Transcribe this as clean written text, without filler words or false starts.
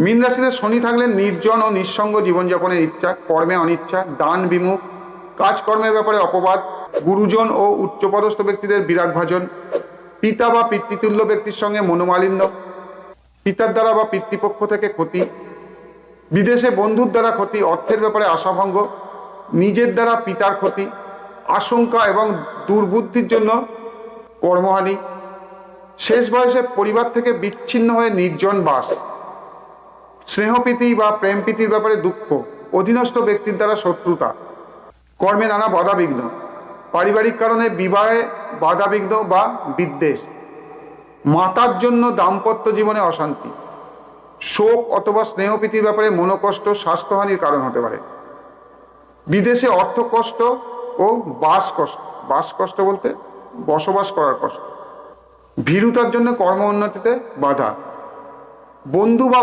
মীন রাশিতে শনি থাকলে নির্জন ও নিঃসঙ্গ জীবনযাপনের ইচ্ছা, কর্মে অনিচ্ছা, দান বিমুখ, কাজকর্মের ব্যাপারে অপবাদ, গুরুজন ও উচ্চপদস্থ ব্যক্তিদের বিরাগভাজন, পিতা বা পিতৃতুল্য ব্যক্তির সঙ্গে মনোমালিন্য, পিতার দ্বারা বা পিতৃপক্ষ থেকে ক্ষতি, বিদেশে বন্ধুর দ্বারা ক্ষতি, অর্থের ব্যাপারে আশাভঙ্গ, নিজের দ্বারা পিতার ক্ষতি, আশঙ্কা এবং দুর্বুদ্ধির জন্য কর্মহানি, শেষ বয়সে পরিবার থেকে বিচ্ছিন্ন হয়ে নির্জন বাস, স্নেহপ্রীতি বা প্রেমপ্রীতির ব্যাপারে দুঃখ, অধীনস্থ ব্যক্তির দ্বারা শত্রুতা, কর্মে নানা বাধাবিঘ্ন, পারিবারিক কারণে বিবাহে বাধাবিঘ্ন বা বিদ্বেষ, মাতার জন্য দাম্পত্য জীবনে অশান্তি, শোক অথবা স্নেহপ্রীতির ব্যাপারে মনোকষ্ট, স্বাস্থ্যহানির কারণ হতে পারে, বিদেশে অর্থকষ্ট ও বাসকষ্ট বলতে বসবাস করার কষ্ট, ভীরুতার জন্য কর্ম উন্নতিতে বাধা, বন্ধু বা